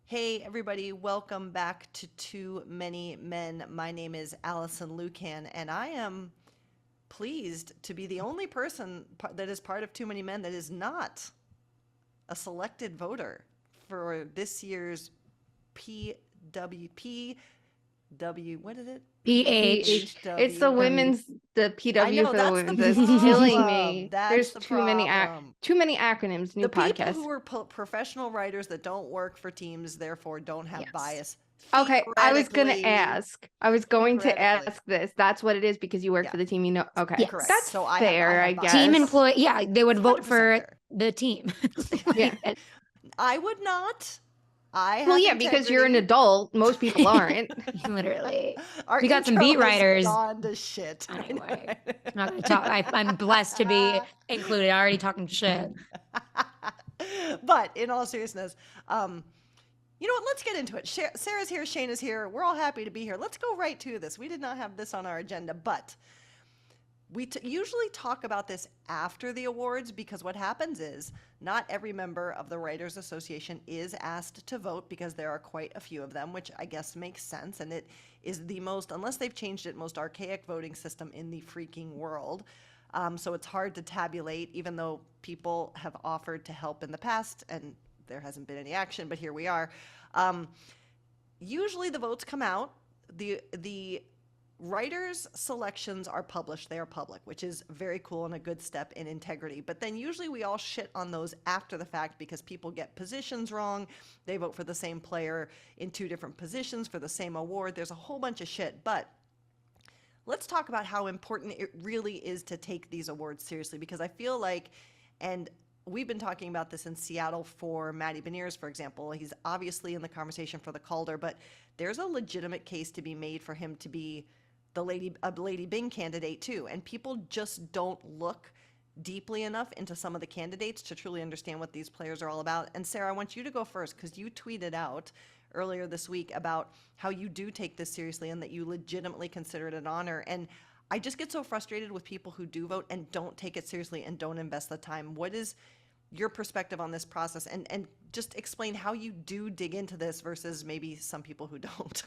Hey, everybody, welcome back to Too Many Men. My name is Alison Lucan, and I am pleased to be the only person that is part of Too Many Men that is not a selected voter for this year's PWP. What is it? PH. It's the PHW. women's, the I PW know, for the that's the women's. It's killing problem. me. That's There's the too many problem. acronyms. New The people podcast. who are professional writers that don't work for teams, therefore don't have Yes. bias. Okay, I was going to Theoretically. ask. I was going to Theoretically. ask this. That's what it is because you work Yeah. for the team. You know. Okay, Yes. Correct. that's So I fair. I have guess. Team bias. employee. Yeah, they would vote 100% for fair. the team. Yeah. I would not. I have Well, yeah, because you're an integrity. adult. Most people aren't. Literally. Our We got some intro beat has writers. gone to shit. Anyway, I'm not going to talk. I'm blessed to be included. Already talking shit. But in all seriousness, you know what? Let's get into it. Sarah's here. Shayna's here. We're all happy to be here. Let's go right to this. We did not have this on our agenda, but we usually talk about this after the awards because what happens is not every member of the Writers Association is asked to vote because there are quite a few of them, which I guess makes sense. And it is the most, unless they've changed it, most archaic voting system in the freaking world. So it's hard to tabulate, even though people have offered to help in the past and there hasn't been any action, but here we are. Usually the votes come out. The writers' selections are published. They are public, which is very cool and a good step in integrity. But then usually we all shit on those after the fact because people get positions wrong. They vote for the same player in two different positions for the same award. There's a whole bunch of shit. But let's talk about how important it really is to take these awards seriously because I feel like, and we've been talking about this in Seattle for Matty Beniers, for example. He's obviously in the conversation for the Calder, but there's a legitimate case to be made for him to be a Lady Bing candidate too. And people just don't look deeply enough into some of the candidates to truly understand what these players are all about. And Sarah, I want you to go first because you tweeted out earlier this week about how you do take this seriously and that you legitimately consider it an honor. And I just get so frustrated with people who do vote and don't take it seriously and don't invest the time. What is your perspective on this process? And just explain how you do dig into this versus maybe some people who don't.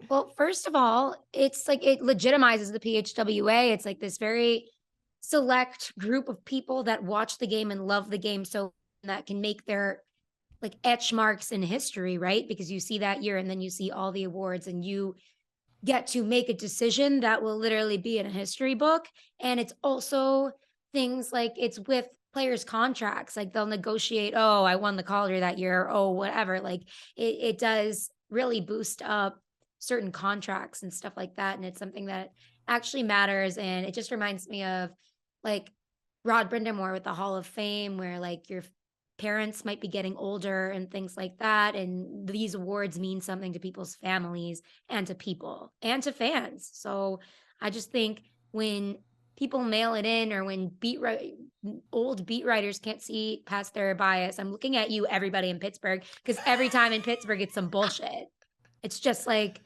Well, first of all, it's like it legitimizes the PHWA. It's like this very select group of people that watch the game and love the game so that can make their like etch marks in history, right? Because you see that year and then you see all the awards and you get to make a decision that will literally be in a history book. And it's also things like it's with players' contracts, like they'll negotiate, oh, I won the Calder that year, oh, whatever. Like it does really boost up certain contracts and stuff like that. And it's something that actually matters. And it just reminds me of like Rod Brindamore with the Hall of Fame, where like your parents might be getting older and things like that. And these awards mean something to people's families and to people and to fans. So I just think when people mail it in or when old beat writers can't see past their bias, I'm looking at you, everybody in Pittsburgh, because every time in Pittsburgh, it's some bullshit. It's just like,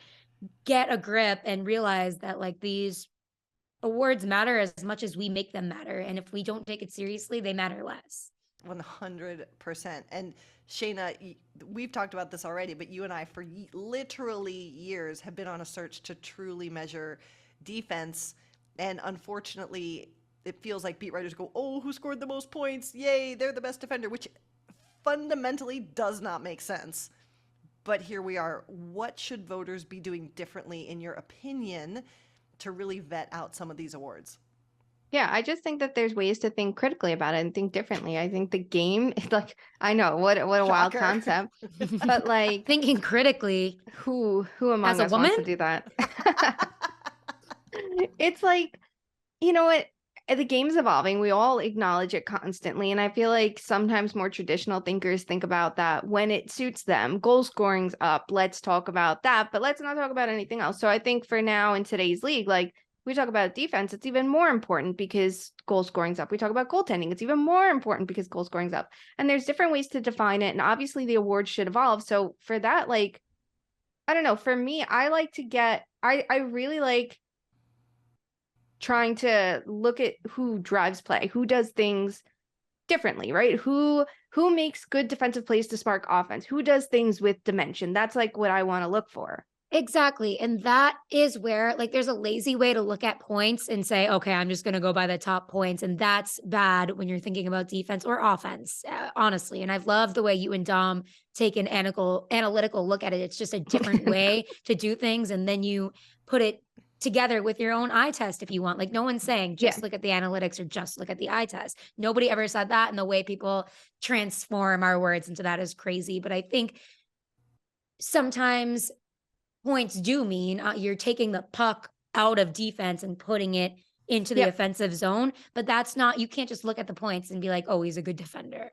get a grip and realize that like these awards matter as much as we make them matter. And if we don't take it seriously, they matter less. 100%. And Shayna, we've talked about this already, but you and I for literally years have been on a search to truly measure defense. And unfortunately, it feels like beat writers go, oh, who scored the most points? Yay, they're the best defender, which fundamentally does not make sense. But here we are. What should voters be doing differently, in your opinion, to really vet out some of these awards? Yeah, I just think that there's ways to think critically about it and think differently. I think the game is like, I know what a wild Shocker. concept, but like thinking critically, who among as a us wants to woman? do that? It's like, you know what? The game's evolving. We all acknowledge it constantly. And I feel like sometimes more traditional thinkers think about that when it suits them. Goal scoring's up. Let's talk about that, but let's not talk about anything else. So I think for now in today's league, like we talk about defense, it's even more important because goal scoring's up. We talk about goaltending, it's even more important because goal scoring's up. And there's different ways to define it. And obviously the awards should evolve. So for that, like, I don't know, for me, I like to I really like trying to look at who drives play, who does things differently, right? Who makes good defensive plays to spark offense? Who does things with dimension? That's like what I want to look for. Exactly. And that is where, like, there's a lazy way to look at points and say, okay, I'm just going to go by the top points. And that's bad when you're thinking about defense or offense, honestly. And I've loved the way you and Dom take an analytical look at it. It's just a different way to do things. And then you put it together with your own eye test if you want. Like, no one's saying just look at the analytics or just look at the eye test. Nobody ever said that. And the way people transform our words into that is crazy. But I think sometimes points do mean you're taking the puck out of defense and putting it into the offensive zone. But that's not, you can't just look at the points and be like, oh, he's a good defender.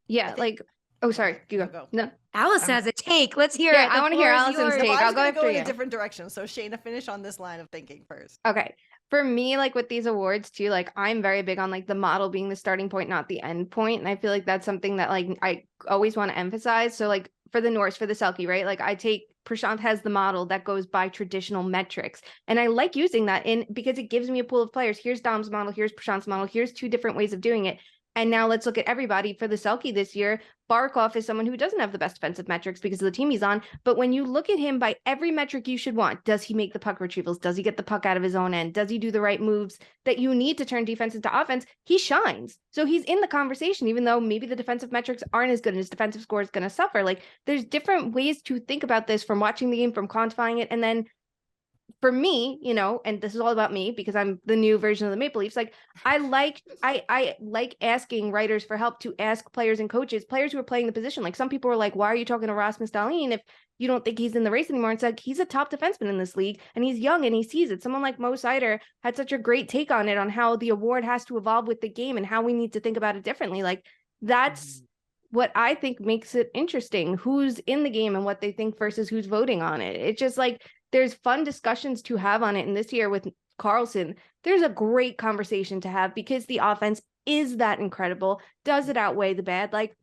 Yeah. Like, oh, sorry. You go. No. Alison has a take. Let's hear Yeah, it. I want to hear Alison's take. I'll go after go in you. a different direction. So Shayna, finish on this line of thinking first. Okay. For me, like with these awards too, like I'm very big on like the model being the starting point, not the end point. And I feel like that's something that like I always want to emphasize. So like for the Norse, for the Selke, right? Like I take Prashant has the model that goes by traditional metrics. And I like using that because it gives me a pool of players. Here's Dom's model, here's Prashant's model, here's two different ways of doing it. And now let's look at everybody. For the Selke this year, Barkov is someone who doesn't have the best defensive metrics because of the team he's on. But when you look at him by every metric you should want, does he make the puck retrievals? Does he get the puck out of his own end? Does he do the right moves that you need to turn defense into offense? He shines. So he's in the conversation, even though maybe the defensive metrics aren't as good and his defensive score is going to suffer. Like there's different ways to think about this from watching the game, from quantifying it. And then for me, you know, and this is all about me because I'm the new version of the Maple Leafs. Like I like asking writers for help to ask players and coaches, players who are playing the position. Like some people were like, why are you talking to Rasmus Dahlin if you don't think he's in the race anymore? It's like, he's a top defenseman in this league and he's young and he sees it. Someone like Mo Seider had such a great take on it, on how the award has to evolve with the game and how we need to think about it differently. Like that's what I think makes it interesting, who's in the game and what they think versus who's voting on it. It's just like, there's fun discussions to have on it. And this year with Carlson, there's a great conversation to have because the offense is that incredible. Does it outweigh the bad? Like,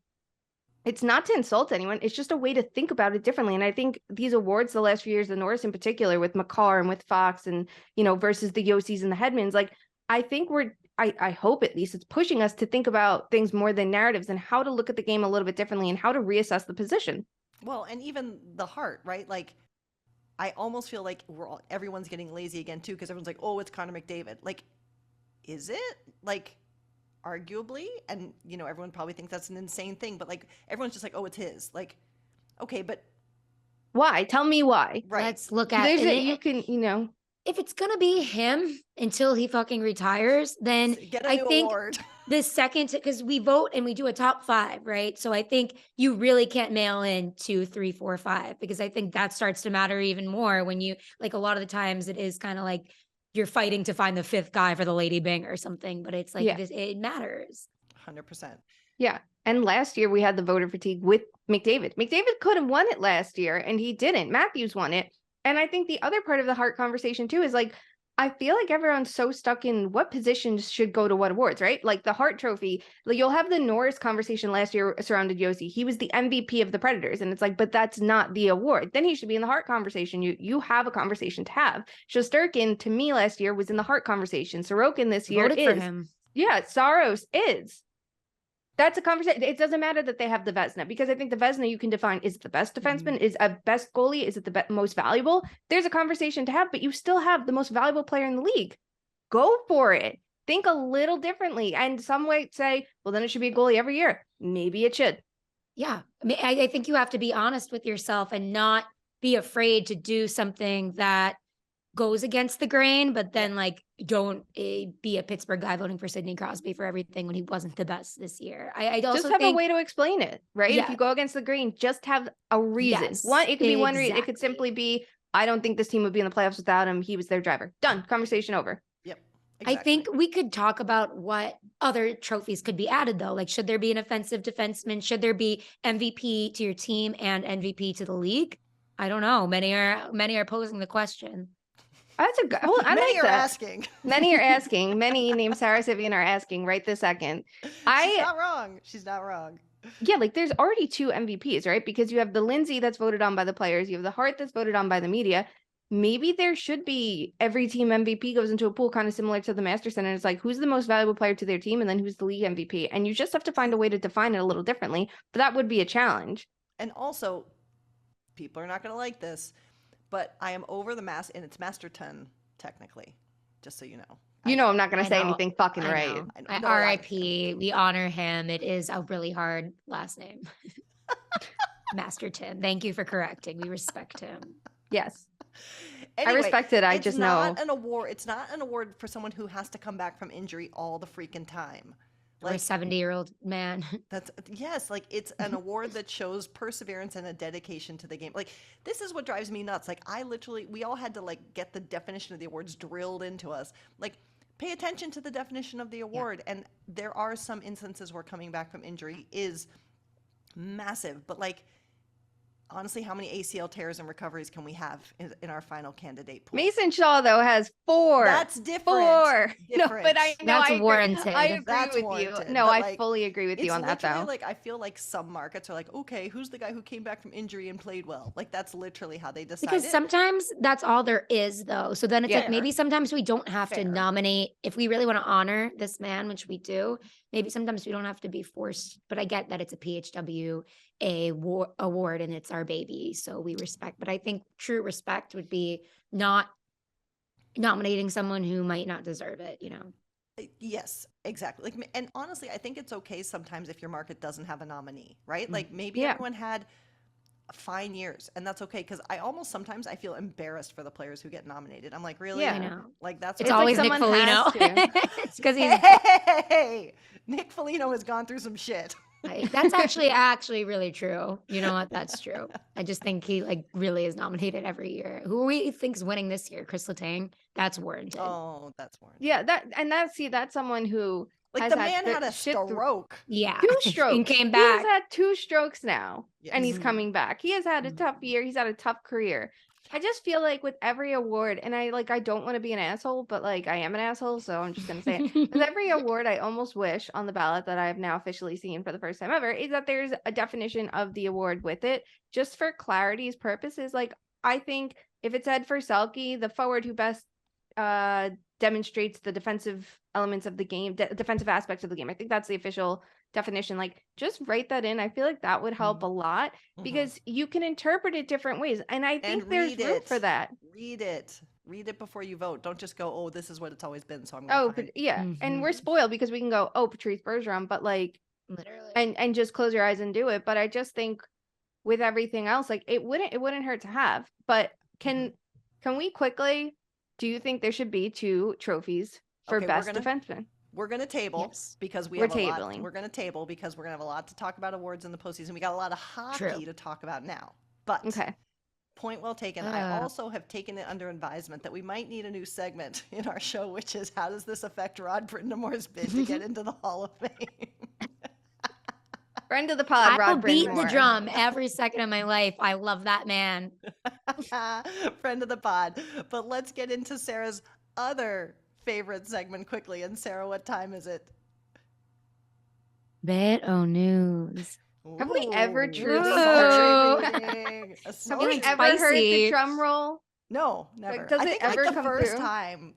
it's not to insult anyone. It's just a way to think about it differently. And I think these awards the last few years, the Norris in particular, with Makar and with Fox and, you know, versus the Yossi's and the Hedmans, like, I think I hope at least it's pushing us to think about things more than narratives and how to look at the game a little bit differently and how to reassess the position. Well, and even the heart, right? Like, I almost feel like everyone's getting lazy again too, because everyone's like, oh, it's Connor McDavid. Like, is it? Like, arguably, and you know, everyone probably thinks that's an insane thing, but like everyone's just like, oh, it's his. Like, okay, but why? Tell me why. Right. Let's look at you can, you know, if it's gonna be him until he fucking retires, then get a I new think award. the second, because we vote and we do a top 5, right? So I think you really can't mail in 2, 3, 4, 5, because I think that starts to matter even more when you, like, a lot of the times it is kind of like you're fighting to find the 5th guy for the Lady Bing or something, but it's like, it matters. 100%. Yeah. And last year we had the voter fatigue with McDavid. McDavid could have won it last year and he didn't. Matthews won it. And I think the other part of the heart conversation too is like, I feel like everyone's so stuck in what positions should go to what awards, right? Like the Hart Trophy, like you'll have the Norris conversation last year surrounded Yossi. He was the MVP of the Predators. And it's like, but that's not the award. Then he should be in the Hart conversation. You have a conversation to have. Shesterkin, to me last year, was in the Hart conversation. Sorokin this year Voted for him. Yeah, Saros is. That's a conversation. It doesn't matter that they have the Vezina, because I think the Vezina you can define, is it the best defenseman? Is a best goalie? Is it the most valuable? There's a conversation to have, but you still have the most valuable player in the league. Go for it. Think a little differently. And some might say, well, then it should be a goalie every year. Maybe it should. Yeah. I mean, I think you have to be honest with yourself and not be afraid to do something that goes against the grain, but then like don't be a Pittsburgh guy voting for Sidney Crosby for everything when he wasn't the best this year. I also just have think a way to explain it, right? Yeah. If you go against the grain, just have a reason. Yes, It could be one reason. It could exactly. simply be, I don't think this team would be in the playoffs without him. He was their driver. Done. Conversation over. Yep. I think we could talk about what other trophies could be added though. Like, should there be an offensive defenseman? Should there be MVP to your team and MVP to the league? I don't know. Many are posing the question. That's a good. Well, I Many like are that. asking. Many are asking. Many named Sara Sivian are asking right this second. She's not wrong. She's not wrong. Yeah, like there's already 2 MVPs, right? Because you have the Lindsay that's voted on by the players, you have the Hart that's voted on by the media. maybe there should be every team MVP goes into a pool kind of similar to the Masterson. And it's like, who's the most valuable player to their team? And then who's the league MVP? And you just have to find a way to define it a little differently. But that would be a challenge. And also, people are not going to like this, but I am over the and it's Masterton, technically, just so you know. You know, I'm not going to say know. anything fucking I right. know. I know. RIP. We honor him. It is a really hard last name. Masterton. Thank you for correcting. We respect him. Yes. Anyway, I respect it. I it's just not know. an award. It's not an award for someone who has to come back from injury all the freaking time. Or a 70-year-old man. That's yes, like it's an award that shows perseverance and a dedication to the game. Like this is what drives me nuts. Like we all had to like get the definition of the awards drilled into us. Like pay attention to the definition of the award. And there are some instances where coming back from injury is massive, but like honestly, how many ACL tears and recoveries can we have in our final candidate pool? Mason Shaw, though, has 4. That's different. 4. No, Different. but I know That's I agree. warranted. I agree That's with warranted. you. No, But, I like, fully agree with you on that, though. Like I feel like some markets are like, okay, who's the guy who came back from injury and played well? Like that's literally how they decide. Because sometimes that's all there is, though. So then it's Yeah. like maybe sometimes we don't have to Fair. nominate if we really want to honor this man, which we do. Maybe sometimes we don't have to be forced. But I get that it's a PHW award and it's our baby, so we respect. But I think true respect would be not nominating someone who might not deserve it. You know. Yes, exactly. Like, and honestly, I think it's okay sometimes if your market doesn't have a nominee, right? Mm. Like maybe Yeah. everyone had fine years, and that's okay. Because sometimes I feel embarrassed for the players who get nominated. I'm like, really? Yeah. I know. Like that's It's like always Nick someone has Foligno. to. It's because he's Hey, Nick Foligno has gone through some shit. that's actually really true. You know what? That's true. I just think he like really is nominated every year. Who we think's winning this year? Chris Letang. That's warranted. Oh, that's warranted. Yeah, that's someone who Like has the man had a shit through- stroke. Yeah. 2 strokes. And came He back. has had 2 strokes now, and he's Yes. coming back. He has had a tough year. He's had a tough career. I just feel like with every award, and I don't want to be an asshole, but like I am an asshole, so I'm just gonna say it. With every award, I almost wish on the ballot that I have now officially seen for the first time ever is that there's a definition of the award with it, just for clarity's purposes. Like I think if it said for Selke, the forward who best demonstrates the defensive elements of the game, defensive aspects of the game, I think that's the official definition. Like just write that in. I feel like that would help a lot because you can interpret it different ways, and I think there's room for that. Read it before you vote. Don't just go, oh, this is what it's always been, so I'm Oh, going to but yeah, and we're Mhm. spoiled because we can go, oh, Patrice Bergeron, but like, Literally. and just close your eyes and do it. But I just think with everything else, like it wouldn't hurt to have. But can we quickly? Do you think there should be 2 trophies for Okay, best defenseman? We're going to table Yes. because We're have a lot. tabling. We're going to table because we're going to have a lot to talk about awards in the postseason. We got a lot of hockey True. to talk about now. But Okay. point well taken. I also have taken it under advisement that we might need a new segment in our show, which is how does this affect Rod Brindamore's bid to get into the Hall of Fame? Friend of the pod, I will Rod beat the Brindamore. drum every second of my life. I love that man. Friend of the pod. But let's get into Sarah's other favorite segment quickly. And Sarah, what time is it? Bet o news. Have we ever Ooh, truly a heard- snorting. A Have snorting. we It's ever heard the spicy. drum roll? No, never. does I it think ever like the come first through? time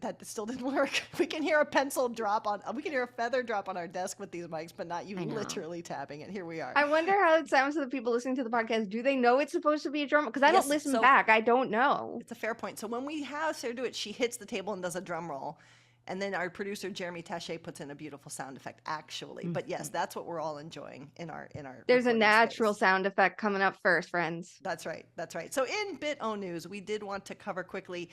that still didn't work. We can hear a pencil drop on. We can hear a feather drop on our desk with these mics, but not you I know. literally tapping it. Here we are. I wonder how it sounds to the people listening to the podcast. Do they know it's supposed to be a drum? Because I Yes, don't listen so- back. I don't know. It's a fair point. So when we have Sarah do it, she hits the table and does a drum roll. And then our producer Jeremy Taché puts in a beautiful sound effect, actually. But yes, that's what we're all enjoying in our There's a recording natural space. sound effect coming up first, friends. That's right. That's right. So in Bit O News, we did want to cover quickly,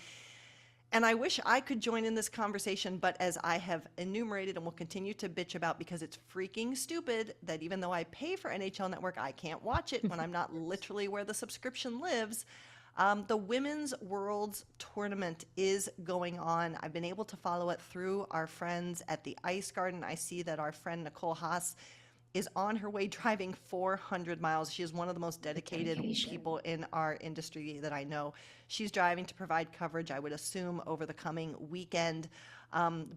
and I wish I could join in this conversation, but as I have enumerated and will continue to bitch about because it's freaking stupid that even though I pay for NHL Network, I can't watch it when I'm not literally where the subscription lives. The Women's Worlds Tournament is going on. I've been able to follow it through our friends at the Ice Garden. I see that our friend Nicole Haas is on her way driving 400 miles. She is one of the most dedicated Dedication. people in our industry that I know. She's driving to provide coverage, I would assume, over the coming weekend.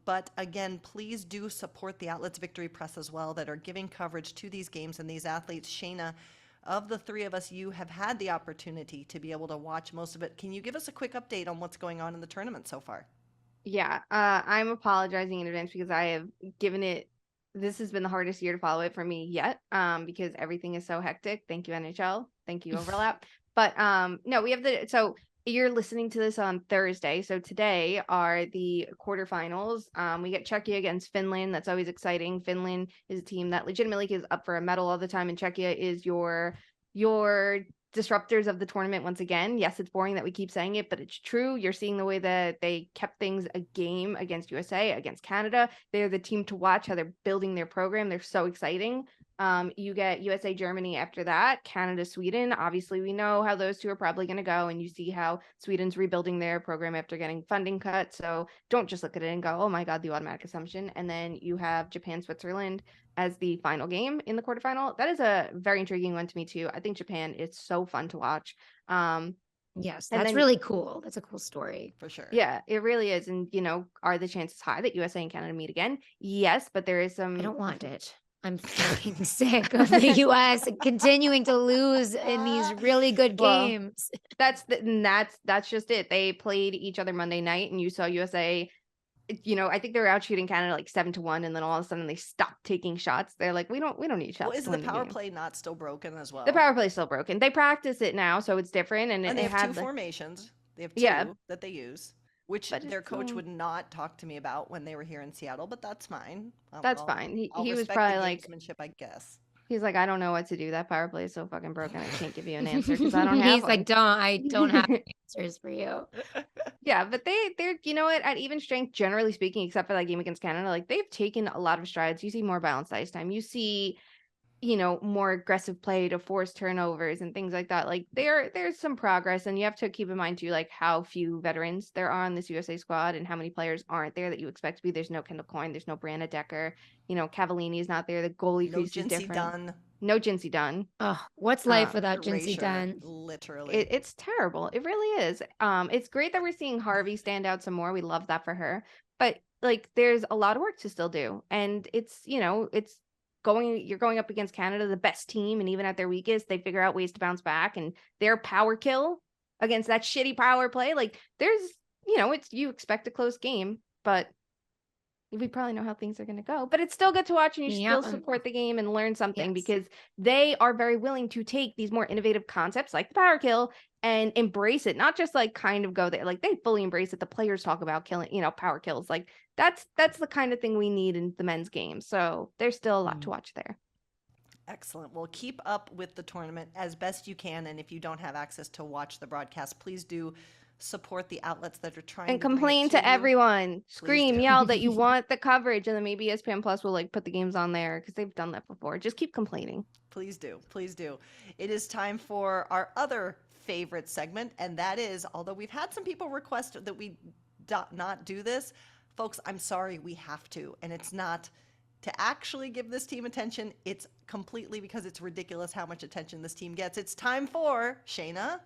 But again, please do support the Outlets Victory Press as well that are giving coverage to these games and these athletes. Shayna of the three of us, you have had the opportunity to be able to watch most of it. Can you give us a quick update on what's going on in the tournament so far? Yeah, I'm apologizing in advance because I have given it. This has been the hardest year to follow it for me yet, because everything is so hectic. Thank you, NHL. Thank you, Overlap. But no, we have so you're listening to this on Thursday. So today are the quarterfinals. We get Czechia against Finland. That's always exciting. Finland is a team that legitimately is up for a medal all the time, and Czechia is your disruptors of the tournament once again. Yes, it's boring that we keep saying it, but it's true. You're seeing the way that they kept things a game against USA, against Canada. They're the team to watch, how they're building their program. They're so exciting. You get USA, Germany after that, Canada, Sweden. Obviously, we know how those two are probably going to go, and you see how Sweden's rebuilding their program after getting funding cut. So don't just look at it and go, oh my God, the automatic assumption. And then you have Japan, Switzerland as the final game in the quarterfinal. That is a very intriguing one to me too. I think Japan is so fun to watch. Yes, and that's then- really cool. That's a cool story. For sure. Yeah, it really is. And are the chances high that USA and Canada meet again? Yes, but there is some. I don't want it. I'm fucking sick of the US continuing to lose in these really good Well, games. That's just it. They played each other Monday night, and you saw USA. I think they were out shooting Canada like 7-1, and then all of a sudden they stopped taking shots. They're like, we don't need shots. Well, is to the win power game." play not still broken as well? The power play is still broken. They practice it now, so it's different. And And they it have had two the- formations. They have two Yeah. that they use, which But their it's, coach would not talk to me about when they were here in Seattle, but that's fine. That's fine. I'll He was respect probably the like, gamesmanship, I guess. he's like, I don't know what to do. That power play is so fucking broken. I can't give you an answer because I don't have He's one. like, I don't have answers for you. Yeah, but they're at even strength, generally speaking, except for that game against Canada, like they've taken a lot of strides. You see more balanced ice time. You see, more aggressive play to force turnovers and things like that. Like there's some progress, and you have to keep in mind too, like how few veterans there are on this USA squad and how many players aren't there that you expect to be. There's no Kendall Coyne, there's no Brianna Decker, Cavallini is not there. The goalie No crease is Jinsey different. Dunn. No Jinsey Dunn. Oh, what's life without Erasure, Jinsey Dunn? literally. It's terrible. It really is. It's great that we're seeing Harvey stand out some more. We love that for her. But like there's a lot of work to still do. And it's you're going up against Canada, the best team, and even at their weakest, they figure out ways to bounce back, and their power kill against that shitty power play. Like there's it's you expect a close game, but we probably know how things are going to go, but it's still good to watch, and you Yeah. still support the game and learn something Yes. because they are very willing to take these more innovative concepts like the power kill and embrace it, not just like kind of go there. Like they fully embrace it. The players talk about killing, power kills. Like that's the kind of thing we need in the men's game. So there's still a lot to watch there. Excellent. Well, keep up with the tournament as best you can. And if you don't have access to watch the broadcast, please do support the outlets that are trying And to bring it complain to to you. everyone, scream, do. yell that you want the coverage, and then maybe ESPN Plus will like put the games on there because they've done that before. Just keep complaining. Please do. Please do. It is time for our other favorite segment, and that is, although we've had some people request that we not do this, folks, I'm sorry, we have to. And it's not to actually give this team attention. It's completely because it's ridiculous how much attention this team gets. It's time for Shayna.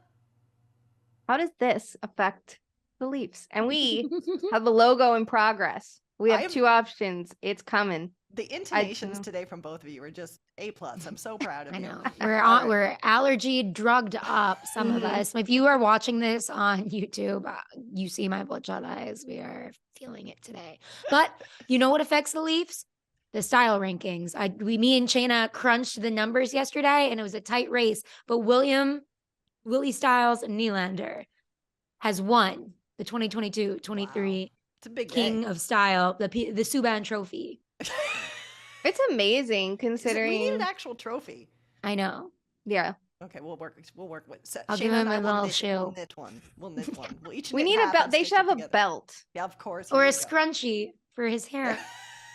How does this affect the Leafs? And we have a logo in progress. We have two options. It's coming. The intonations today from both of you are just A+. I'm so proud of I you. know. All right. We're allergy drugged up, some of us. If you are watching this on YouTube, you see my bloodshot eyes. We are feeling it today. But you know what affects the Leafs? The style rankings. Me and Shayna crunched the numbers yesterday, and it was a tight race. But Willie Styles and Nylander has won the 2022-23 It's a big King day. of Style, the Subban Trophy. It's amazing considering. We need an actual trophy. I know. Yeah. Okay, we'll work with. I'll Shayna give and him I a will little knit, shoe. We'll knit one. We'll each We knit need a half belt. and They stitch should have it a together. belt. Yeah, of course. Or here a we go. scrunchie for his hair.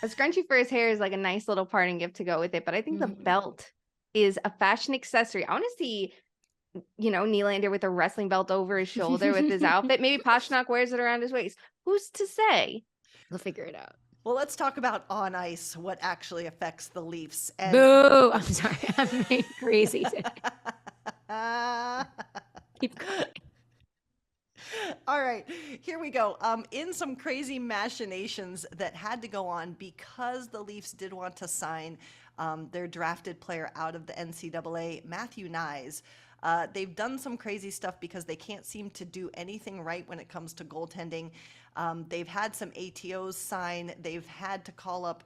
A scrunchie for his hair is like a nice little parting gift to go with it. But I think the Mhm. belt is a fashion accessory. I want to see, Nylander with a wrestling belt over his shoulder with his outfit. Maybe Pasternak wears it around his waist. Who's to say? We'll figure it out. Well, let's talk about on ice, what actually affects the Leafs. And Boo! I'm sorry. I'm being crazy today. Keep going. All right, here we go. In some crazy machinations that had to go on because the Leafs did want to sign their drafted player out of the NCAA, Matthew Nyes. They've done some crazy stuff because they can't seem to do anything right when it comes to goaltending. They've had some ATOs sign. They've had to call up,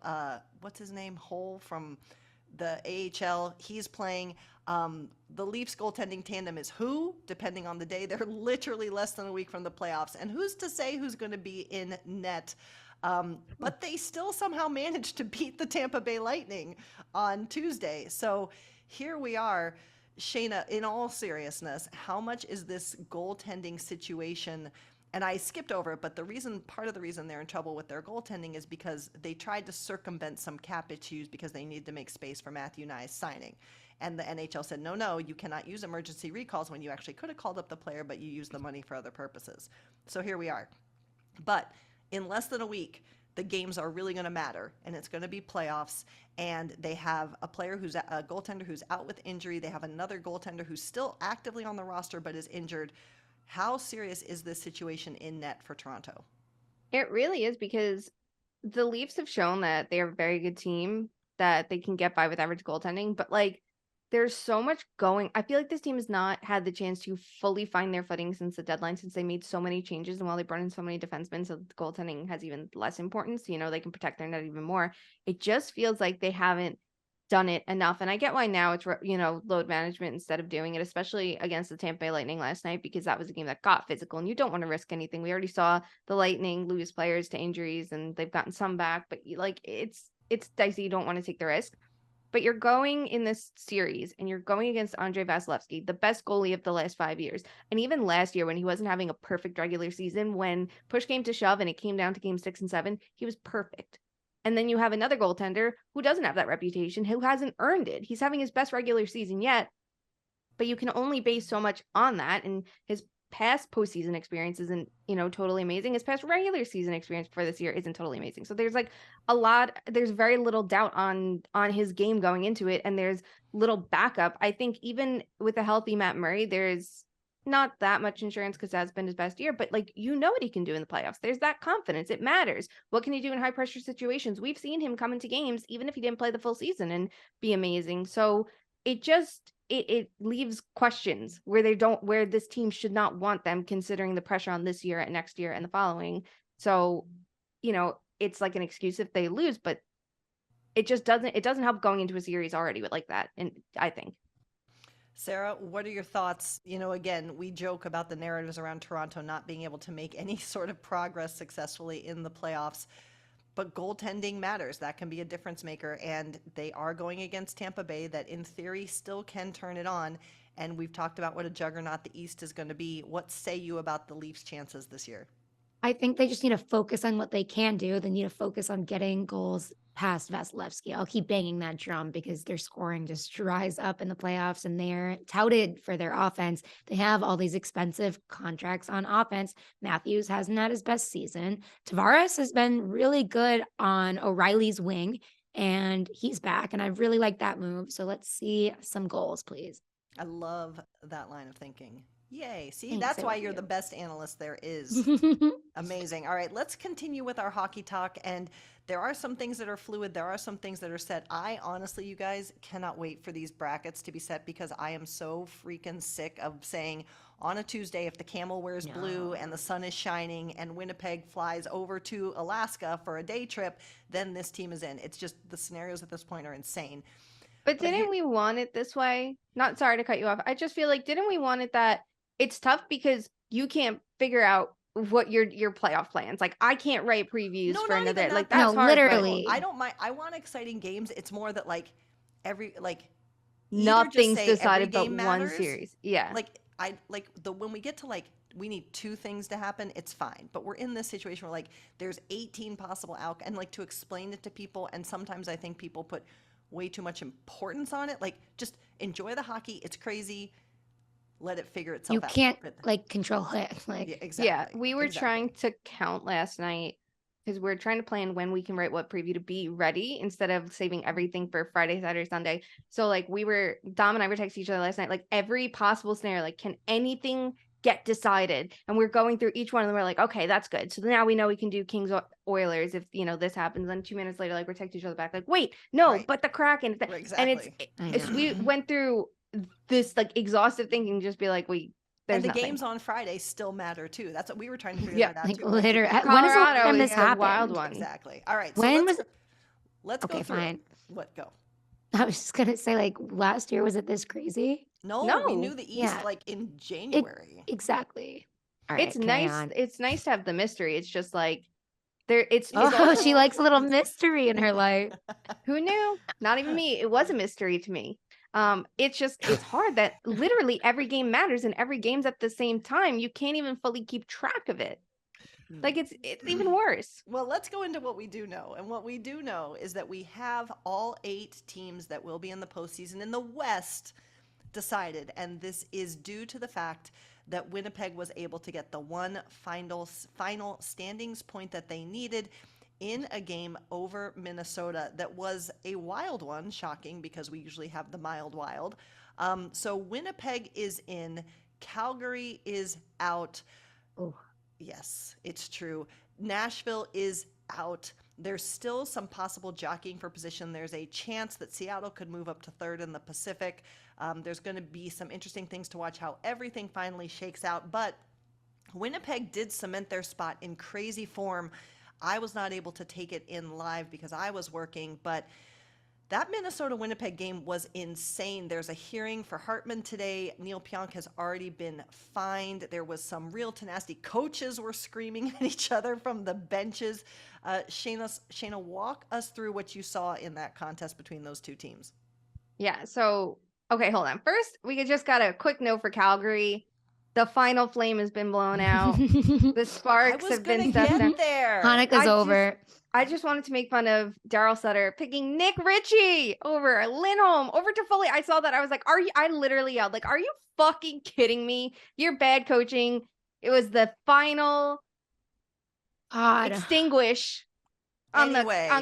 what's his name? Hole from the AHL. He's playing. The Leafs goaltending tandem is who? Depending on the day. They're literally less than a week from the playoffs. And who's to say who's going to be in net? But they still somehow managed to beat the Tampa Bay Lightning on Tuesday. So here we are. Shayna, in all seriousness, how much is this goaltending situation? And I skipped over it, but part of the reason they're in trouble with their goaltending is because they tried to circumvent some cap issues because they needed to make space for Matthew Nyes signing. And the NHL said, no, you cannot use emergency recalls when you actually could have called up the player, but you used the money for other purposes. So here we are. But in less than a week, the games are really going to matter, and it's going to be playoffs. And they have a goaltender who's out with injury. They have another goaltender who's still actively on the roster but is injured. How serious is this situation in net for Toronto? It really is, because the Leafs have shown that they're a very good team, that they can get by with average goaltending, but like, there's so much going. I feel like this team has not had the chance to fully find their footing since the deadline, since they made so many changes, and while they brought in so many defensemen, so the goaltending has even less importance. They can protect their net even more. It just feels like they haven't done it enough. And I get why now it's, load management instead of doing it, especially against the Tampa Bay Lightning last night, because that was a game that got physical and you don't want to risk anything. We already saw the Lightning lose players to injuries and they've gotten some back, but it's dicey. You don't want to take the risk. But you're going in this series and you're going against Andrei Vasilevsky, the best goalie of the last 5 years. And even last year, when he wasn't having a perfect regular season, when push came to shove and it came down to game 6 and 7, he was perfect. And then you have another goaltender who doesn't have that reputation, who hasn't earned it. He's having his best regular season yet, but you can only base so much on that. And his past postseason experience isn't, totally amazing. His past regular season experience for this year isn't totally amazing. So there's there's very little doubt on his game going into it. And there's little backup. I think even with a healthy Matt Murray, there's not that much insurance because that's been his best year, but what he can do in the playoffs. There's that confidence. It matters. What can he do in high pressure situations? We've seen him come into games, even if he didn't play the full season, and be amazing. So it leaves questions where this team should not want them, considering the pressure on this year and next year and the following. So, it's like an excuse if they lose, but it doesn't help going into a series already with like that. And I think. Sara, what are your thoughts? Again, we joke about the narratives around Toronto not being able to make any sort of progress successfully in the playoffs, but goaltending matters. That can be a difference maker, and they are going against Tampa Bay that in theory still can turn it on. And we've talked about what a juggernaut the East is going to be. What say you about the Leafs' chances this year? I think they just need to focus on what they can do. They need to focus on getting goals past Vasilevsky. I'll keep banging that drum because their scoring just dries up in the playoffs, and they're touted for their offense. They have all these expensive contracts on offense. Matthews hasn't had his best season. Tavares has been really good on O'Reilly's wing, and he's back, and I really like that move. So let's see some goals, please. I love that line of thinking. Yay. See, Thanks, that's why you. you're the best analyst there is. Amazing. All right, let's continue with our hockey talk. And there are some things that are fluid. There are some things that are set. I honestly, you guys, cannot wait for these brackets to be set because I am so freaking sick of saying on a Tuesday, if the camel wears blue and the sun is shining and Winnipeg flies over to Alaska for a day trip, then this team is in. It's just the scenarios at this point are insane. But didn't we want it this way? Not sorry to cut you off. I just feel like, didn't we want it that it's tough because you can't figure out what your playoff plans. Like I can't write previews for another. That. Like that's hard. Literally. I don't mind. I want exciting games. It's more that nothing's decided but matters. One series. Yeah. When we get to we need two things to happen, it's fine. But we're in this situation where there's 18 possible outcomes, and to explain it to people, and sometimes I think people put way too much importance on it. Just enjoy the hockey. It's crazy. Let it figure itself out. You can't control it. Yeah, exactly. Yeah, we were trying to count last night because we're trying to plan when we can write what preview to be ready instead of saving everything for Friday, Saturday, Sunday. So Dom and I were texting each other last night, every possible scenario, can anything get decided. And we're going through each one and we're like, okay, that's good. So now we know we can do Kings Oilers if, this happens. Then 2 minutes later, like we're texting each other back, like, wait, no, Right. but the Kraken. Right, And exactly. we went through this like exhaustive thinking, just be like, there's And the nothing. games on Friday still matter too. That's what we were trying to figure Yeah, that out Like too. Like, literally, when is the Colorado last time is this the happened? wild one. exactly. All right. So When let's go Okay, through it. fine. What go? I was just gonna say, like, last year, was it this crazy? No, we No. knew the East Yeah. like in January. Exactly. All right, It's carry nice. on. It's nice to have the mystery. It's just like it's Oh, also- she likes a little mystery in her life. who knew? Not even me. It was a mystery to me. It's hard that literally every game matters and every game's at the same time. You can't even fully keep track of it. Like it's even worse. Well, let's go into what we do know. And what we do know is that we have all 8 teams that will be in the postseason in the West decided. And this is due to the fact that Winnipeg was able to get the one final standings point that they needed in a game over Minnesota that was a wild one, shocking because we usually have the mild wild. So Winnipeg is in, Calgary is out. Oh. Yes, it's true. Nashville is out. There's still some possible jockeying for position. There's a chance that Seattle could move up to 3rd in the Pacific. There's going to be some interesting things to watch how everything finally shakes out. But Winnipeg did cement their spot in crazy form. I was not able to take it in live because I was working, but that Minnesota-Winnipeg game was insane. There's a hearing for Hartman today. Neil Pionk has already been fined. There was some real tenacity. Coaches were screaming at each other from the benches. Shayna, walk us through what you saw in that contest between those two teams. Yeah. So, okay, hold on. First, we just got a quick note for Calgary. The final flame has been blown out. The sparks have been set down. there. Hanukkah's over. I just wanted to make fun of Daryl Sutter picking Nick Ritchie over Lindholm, over Toffoli. I saw that. I was like, I literally yelled, like, are you fucking kidding me? You're bad coaching. It was the final extinguish on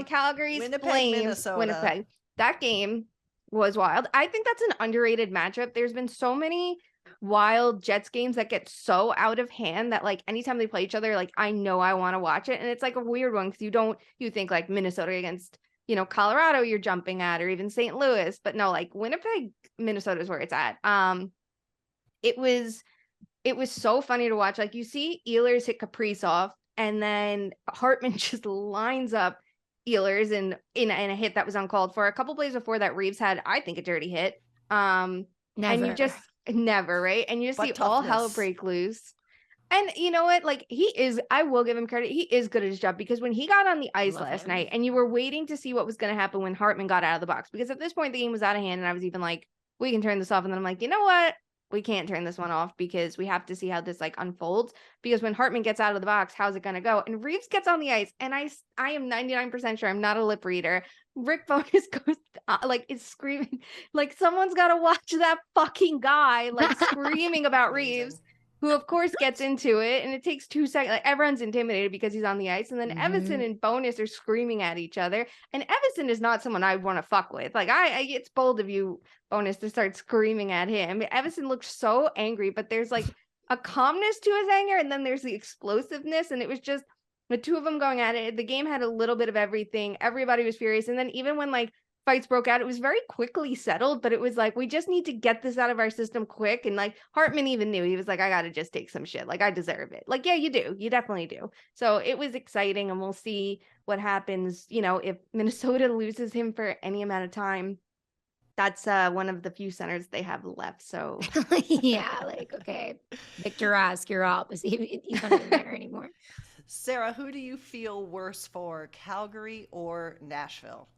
Calgary's Winnipeg, Flames. Minnesota. Winnipeg. That game was wild. I think that's an underrated matchup. There's been so many wild Jets games that get so out of hand that like anytime they play each other, like I know I want to watch it. And it's like a weird one because you think like Minnesota against, Colorado you're jumping at, or even St. Louis, but no, like Winnipeg, Minnesota is where it's at. It was so funny to watch. Like you see Ehlers hit Kaprizov and then Hartman just lines up Ehlers in a hit that was uncalled for. A couple plays before that, Reeves had, I think, a dirty hit. Never. And you just never, right? And you just see all hell break loose. And you know what? Like I will give him credit. He is good at his job because when he got on the ice last night and you were waiting to see what was going to happen when Hartman got out of the box, because at this point the game was out of hand and I was even like, we can turn this off. And then I'm like, you know what? We can't turn this one off because we have to see how this like unfolds, because when Hartman gets out of the box, how's it going to go? And Reeves gets on the ice and I am 99% sure, I'm not a lip reader, Rick Bowness goes is screaming like someone's got to watch that fucking guy, like screaming about Reeves, who of course gets into it, and it takes 2 seconds. Like everyone's intimidated because he's on the ice, and then Evason and Bowness are screaming at each other. And Evason is not someone I want to fuck with. Like it's bold of you, Bowness, to start screaming at him. Evason looks so angry, but there's like a calmness to his anger, and then there's the explosiveness, and it was just the two of them going at it. The game had a little bit of everything. Everybody was furious, and then even when like fights broke out, it was very quickly settled, but it was like, we just need to get this out of our system quick. And like Hartman even knew, he was like, I got to just take some shit. Like I deserve it. Like, yeah, you do. You definitely do. So it was exciting, and we'll see what happens. If Minnesota loses him for any amount of time, that's one of the few centers they have left. So yeah, like, okay, Victor Rask, you're up. He's not even there anymore. Sara, who do you feel worse for, Calgary or Nashville?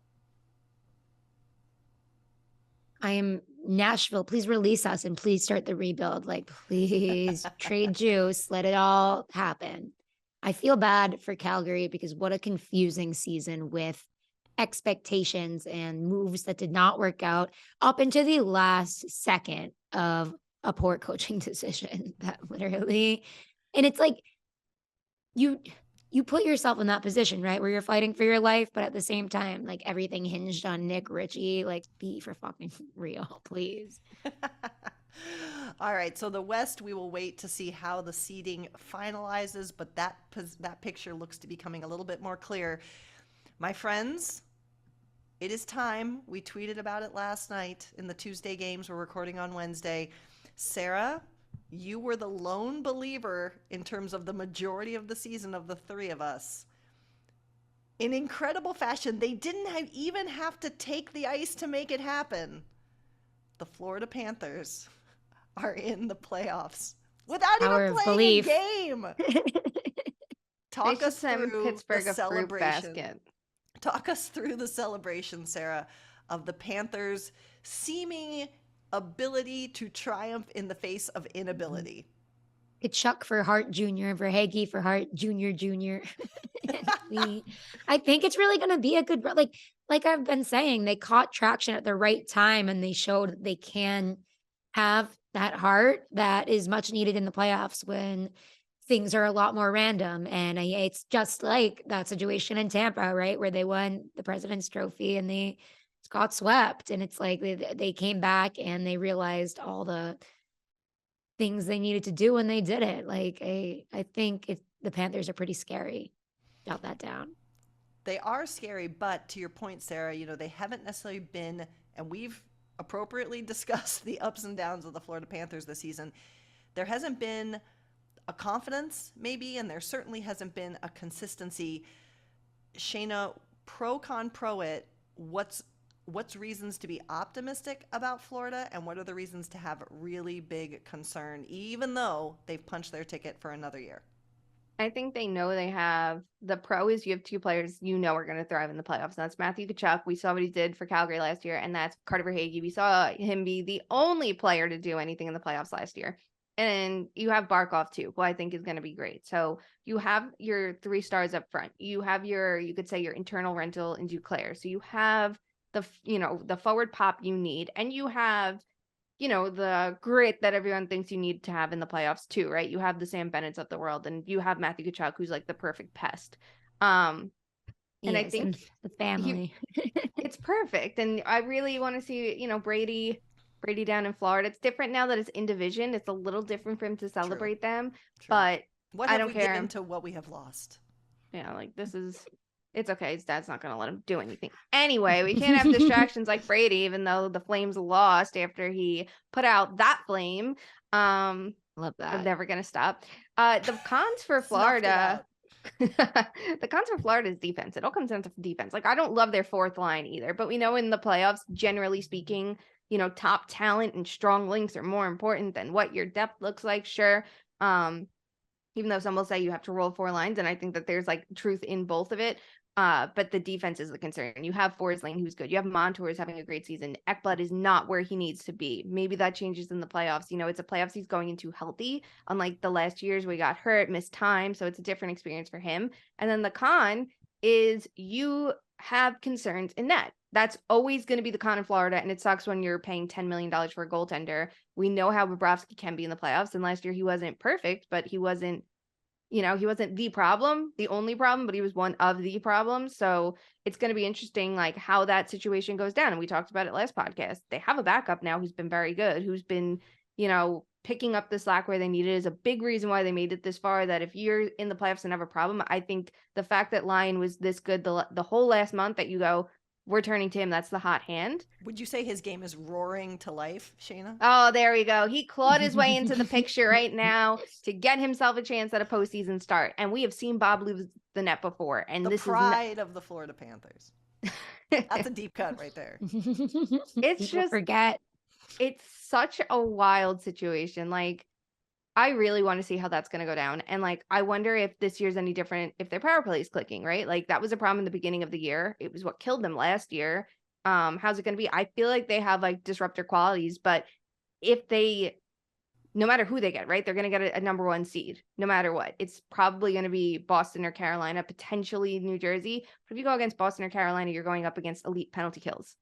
I am Nashville. Please release us and please start the rebuild. Like, please trade juice. Let it all happen. I feel bad for Calgary because what a confusing season with expectations and moves that did not work out up into the last second of a poor coaching decision that literally, and it's like you put yourself in that position, right? Where you're fighting for your life, but at the same time, like everything hinged on Nick Ritchie. Like, be for fucking real, please. All right, so the West, we will wait to see how the seeding finalizes, but that picture looks to be coming a little bit more clear. My friends, it is time. We tweeted about it last night in the Tuesday games. We're recording on Wednesday. Sara, you were the lone believer in terms of the majority of the season of the three of us. In incredible fashion, they didn't even have to take the ice to make it happen. The Florida Panthers are in the playoffs without Power even of playing belief. a game. Talk They us should send through Pittsburgh the a fruit celebration. basket. Talk us through the celebration, Sara, of the Panthers' seeming ability to triumph in the face of inability. Kachuk for Hart Jr., Verhage for Hart Jr. Jr. I think it's really going to be a good, like I've been saying, they caught traction at the right time and they showed that they can have that heart that is much needed in the playoffs when things are a lot more random. And it's just like that situation in Tampa, right? Where they won the President's Trophy and they got swept. And it's like they came back and they realized all the things they needed to do and they did it. Like I think the Panthers are pretty scary. Jot that down. They are scary, but to your point, Sara, they haven't necessarily been, and we've appropriately discussed the ups and downs of the Florida Panthers this season. There hasn't been a confidence, maybe, and there certainly hasn't been a consistency. Shayna, pro it, what's reasons to be optimistic about Florida, and what are the reasons to have really big concern, even though they've punched their ticket for another year? I think they know they have the pro is you have two players are going to thrive in the playoffs. And that's Matthew Tkachuk. We saw what he did for Calgary last year, and that's Carter Verhage. We saw him be the only player to do anything in the playoffs last year. And you have Barkov too, who I think is going to be great. So you have your 3 stars up front. You have you could say your internal rental in Duclair. So you have the forward pop you need, and you have the grit that everyone thinks you need to have in the playoffs too, right? You have the Sam Bennett's of the world, and you have Matthew Tkachuk, who's like the perfect pest. And I think the family. It's perfect. And I really want to see, Brady down in Florida. It's different now that it's in division. It's a little different for him to celebrate them. True. But what I have don't we care. given to what we have lost? Yeah, like it's okay. His dad's not going to let him do anything. Anyway, we can't have distractions like Brady, even though the Flames lost after he put out that flame. Love that. I'm never going to stop. The cons for Florida. The cons for Florida is defense. It all comes down to defense. Like, I don't love their fourth line either, but we know in the playoffs, generally speaking, top talent and strong links are more important than what your depth looks like. Sure. Even though some will say you have to roll 4 lines, and I think that there's like truth in both of it. But the defense is the concern. You have Forsling, who's good. You have Montour having a great season. Ekblad is not where he needs to be. Maybe that changes in the playoffs. It's a playoffs he's going into healthy, unlike the last years where he got hurt, missed time. So it's a different experience for him. And then the con is you have concerns in net. That's always going to be the con in Florida, and it sucks when you're paying $10 million for a goaltender. We know how Bobrovsky can be in the playoffs, and last year he wasn't perfect, but he wasn't he wasn't the problem, the only problem, but he was one of the problems. So it's going to be interesting, like how that situation goes down. And we talked about it last podcast. They have a backup now who's been very good, who's been, picking up the slack where they need it, is a big reason why they made it this far. That if you're in the playoffs and have a problem, I think the fact that Lyon was this good the whole last month, that you go, we're turning to him, that's the hot hand. Would you say his game is roaring to life, Shayna? Oh, there we go. He clawed his way into the picture right now to get himself a chance at a postseason start. And we have seen Bob lose the net before. And the this pride of the Florida Panthers. That's a deep cut right there. It's just forget. It's such a wild situation. Like, I really want to see how that's going to go down. And like, I wonder if this year's any different, if their power play is clicking, right? Like, that was a problem in the beginning of the year. It was what killed them last year. How's it going to be? I feel like they have like disruptor qualities, but if they, no matter who they get, right, they're going to get a number 1 seed, no matter what. It's probably going to be Boston or Carolina, potentially New Jersey. But if you go against Boston or Carolina, you're going up against elite penalty kills,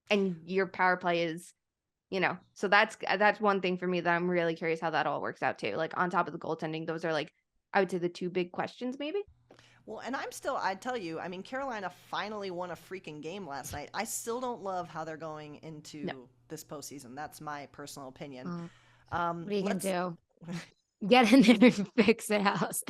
and your power play is, so that's one thing for me that I'm really curious how that all works out too. Like, on top of the goaltending, those are like, I would say, the 2 big questions maybe. Well, and I'd tell you, I mean, Carolina finally won a freaking game last night. I still don't love how they're going into this postseason. That's my personal opinion. What are you gonna Let's do? Get in there and fix the house.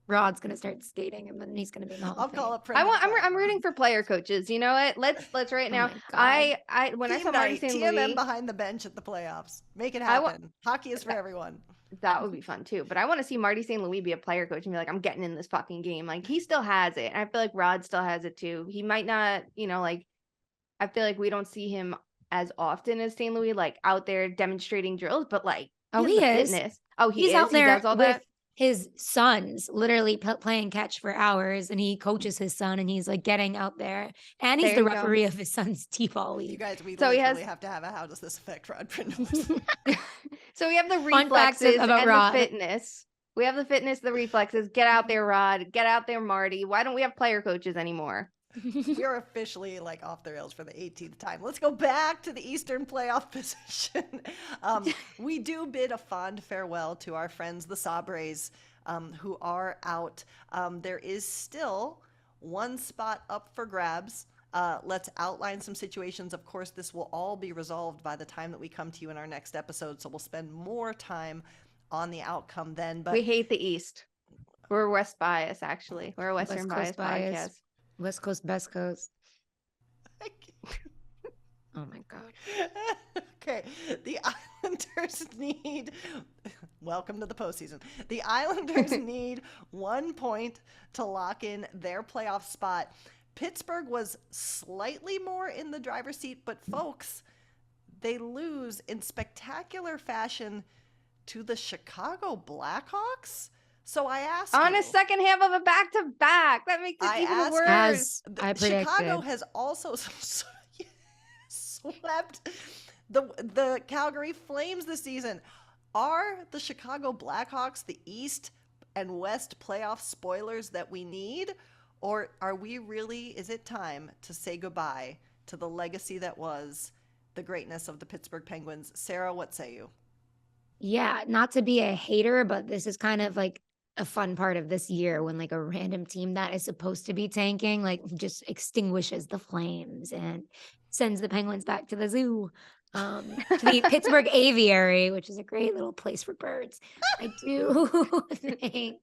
Rod's gonna start skating, and then he's gonna be in the Hall I'll of call Fame. up Brendan Clark. I'm rooting for player coaches. You know what? Let's right Oh now. my God. When I Team saw Marty night, St. TMM Louis, behind the bench at the playoffs. Make it I wa- happen. Hockey is for everyone. that would be fun too. But I want to see Marty St. Louis be a player coach and be like, I'm getting in this fucking game. Like he still has it. And I feel like Rod still has it too. He might not, like I feel like we don't see him as often as St. Louis, like out there demonstrating drills, but like Oh, has he the is. fitness. Oh, he He's is. out He there does all with that. his sons, literally playing catch for hours, and he coaches his son, and he's like getting out there, and he's There the you go. referee of his son's t-ball You league. guys, we So he literally has- have to have a how does this affect Rod Prince? So we have the Fun facts reflexes about and Rod. the fitness. We have the fitness, the reflexes. Get out there, Rod. Get out there, Marty. Why don't we have player coaches anymore? We are officially like off the rails for the 18th time. Let's go back to the Eastern playoff position. We do bid a fond farewell to our friends, the Sabres, who are out. There is still one spot up for grabs. Let's outline some situations. Of course, this will all be resolved by the time that we come to you in our next episode. So we'll spend more time on the outcome then. But We hate the East. We're West bias, actually. We're a West Western Coast bias bias. podcast. West Coast, best coast. Oh my God. Okay, the Islanders need. Welcome to the postseason. The Islanders need 1 point to lock in their playoff spot. Pittsburgh was slightly more in the driver's seat, but folks, they lose in spectacular fashion to the Chicago Blackhawks. So I ask On you, a second half of a back-to-back. That makes it I even ask worse. As I predicted. Chicago has also swept the Calgary Flames this season. Are the Chicago Blackhawks the East and West playoff spoilers that we need? Or are we really, is it time to say goodbye to the legacy that was the greatness of the Pittsburgh Penguins? Sarah, what say you? Yeah, not to be a hater, but this is kind of like a fun part of this year when like a random team that is supposed to be tanking like just extinguishes the Flames and sends the Penguins back to the zoo. To the Pittsburgh Aviary, which is a great little place for birds. I do think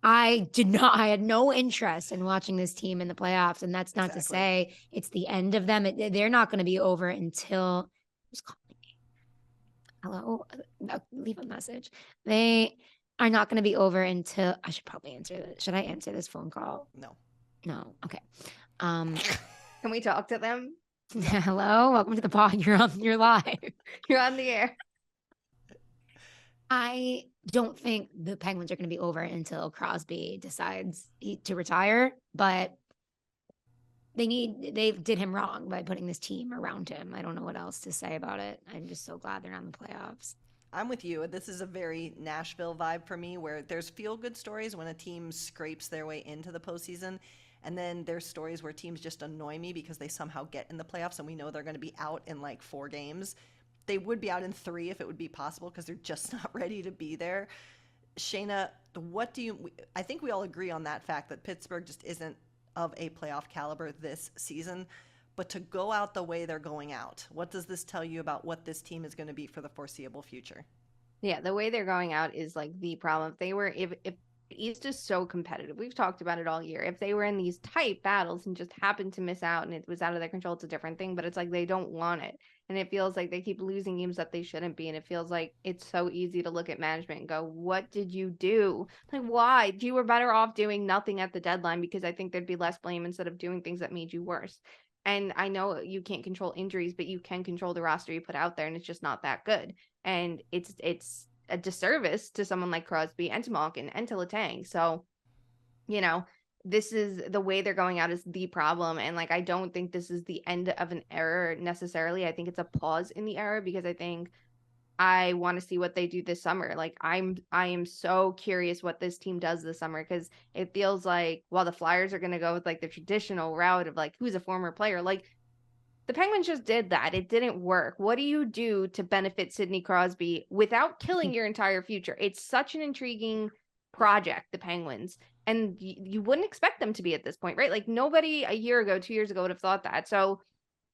I had no interest in watching this team in the playoffs, and that's not to Exactly. say it's the end of them. They're not going to be over until who's calling me? Hello, leave a message. They are not going to be over until I should probably answer this. Should I answer this phone call? No. Okay. Can we talk to them? Hello, welcome to the pod. You're live. You're on the air. I don't think the Penguins are going to be over until Crosby decides to retire, but they did him wrong by putting this team around him. I don't know what else to say about it. I'm just so glad they're on the playoffs. I'm with you. This is a very Nashville vibe for me where there's feel-good stories when a team scrapes their way into the postseason. And then there's stories where teams just annoy me because they somehow get in the playoffs and we know they're going to be out in like 4 games. They would be out in 3 if it would be possible because they're just not ready to be there. Shayna, I think we all agree on that fact that Pittsburgh just isn't of a playoff caliber this season. But to go out the way they're going out, what does this tell you about what this team is going to be for the foreseeable future? Yeah, the way they're going out is like the problem. If East is so competitive, we've talked about it all year. If they were in these tight battles and just happened to miss out and it was out of their control, it's a different thing. But it's like they don't want it. And it feels like they keep losing games that they shouldn't be. And it feels like it's so easy to look at management and go, what did you do? Like, why? You were better off doing nothing at the deadline because I think there'd be less blame instead of doing things that made you worse. And I know you can't control injuries, but you can control the roster you put out there, and it's just not that good. And it's a disservice to someone like Crosby and to Malkin and to Letang. So, this is the way they're going out is the problem. And like, I don't think this is the end of an era necessarily. I think it's a pause in the era because I think I want to see what they do this summer. Like I am so curious what this team does this summer because it feels like while the Flyers are going to go with like the traditional route of like who's a former player, like the Penguins just did that. It didn't work. What do you do to benefit Sidney Crosby without killing your entire future? It's such an intriguing project, the Penguins. And you wouldn't expect them to be at this point, right? Like nobody a year ago, 2 years ago would have thought that. So